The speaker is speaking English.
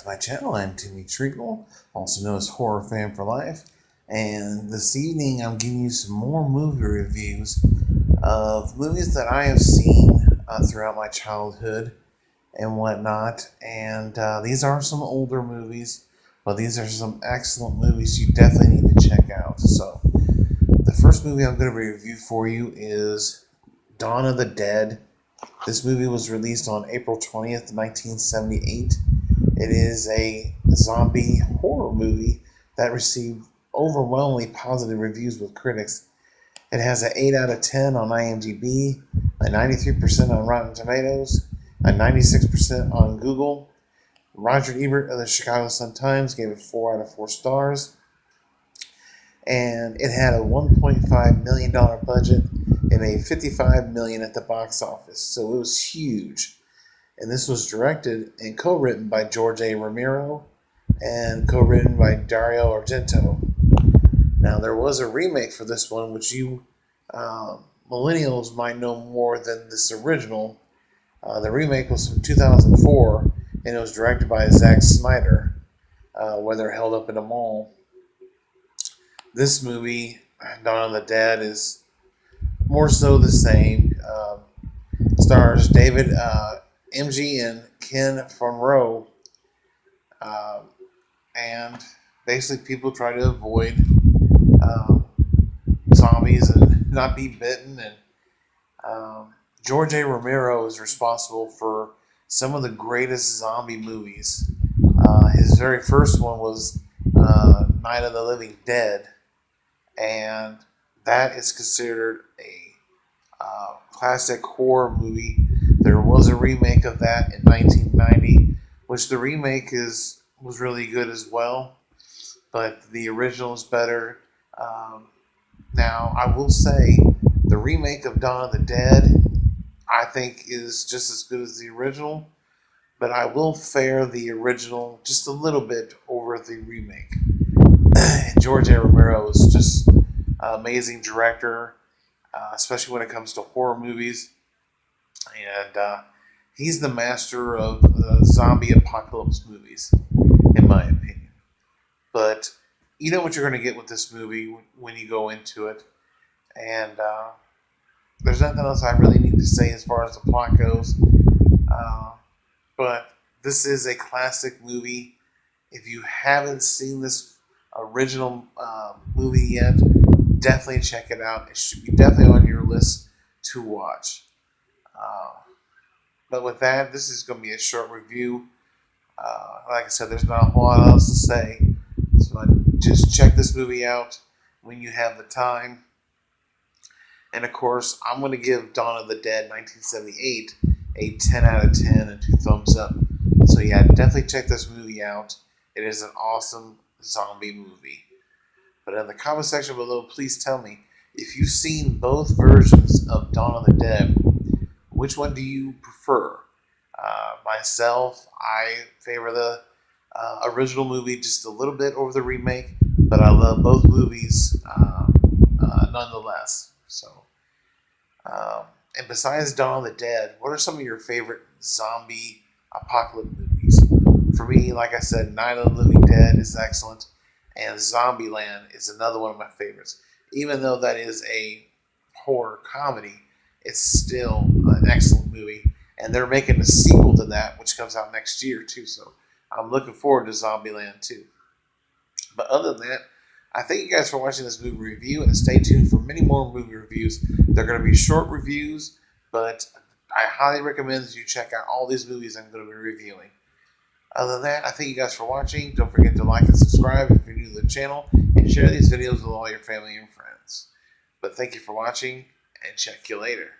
to my channel. I'm Timmy Treacle, also known as Horror Fan for Life. And this evening I'm giving you some more movie reviews of movies that I have seen throughout my childhood and whatnot. And these are some older movies, but these are some excellent movies you definitely need to check out. So the first movie I'm going to review for you is Dawn of the Dead. This movie was released on April 20th, 1978. It is a zombie horror movie that received overwhelmingly positive reviews with critics. It has an 8 out of 10 on IMDb, a 93% on Rotten Tomatoes, a 96% on Google. Roger Ebert of the Chicago Sun-Times gave it 4 out of 4 stars. And it had a $1.5 million budget and made $55 million at the box office. So it was huge. And this was directed and co-written by George A. Romero and co-written by Dario Argento. Now, there was a remake for this one, which you millennials might know more than this original. The remake was from 2004, and it was directed by Zack Snyder, where they're held up in a mall. This movie, Dawn of the Dead, is more so the same. Stars David MG and Ken Funro, and basically people try to avoid zombies and not be bitten. And George A. Romero is responsible for some of the greatest zombie movies. His very first one was Night of the Living Dead, and that is considered a classic horror movie. There was a remake of that in 1990, which the remake was really good as well, but the original is better. Now, I will say the remake of Dawn of the Dead, I think, is just as good as the original, but I will fare the original just a little bit over the remake. George A. Romero is just an amazing director, especially when it comes to horror movies. And he's the master of zombie apocalypse movies, in my opinion. But you know what you're going to get with this movie when you go into it. And there's nothing else I really need to say as far as the plot goes. But this is a classic movie. If you haven't seen this original movie yet, definitely check it out. It should be definitely on your list to watch. But with that, this is going to be a short review. Like I said, there's not a whole lot else to say. So just check this movie out when you have the time. And of course, I'm going to give Dawn of the Dead 1978 a 10 out of 10 and 2 thumbs up. So yeah, definitely check this movie out. It is an awesome zombie movie. But in the comment section below, please tell me if you've seen both versions of Dawn of the Dead. Which one do you prefer? Myself, I favor the original movie just a little bit over the remake, but I love both movies nonetheless. So, and besides Dawn of the Dead, what are some of your favorite zombie apocalypse movies? For me, like I said, Night of the Living Dead is excellent, and Zombieland is another one of my favorites. Even though that is a horror comedy, it's still an excellent movie, and they're making a sequel to that, which comes out next year too. So I'm looking forward to Zombieland too. But other than that, I thank you guys for watching this movie review, and stay tuned for many more movie reviews. They're going to be short reviews, but I highly recommend that you check out all these movies I'm going to be reviewing. Other than that, I thank you guys for watching. Don't forget to like and subscribe if you're new to the channel, and share these videos with all your family and friends. But thank you for watching, and check you later.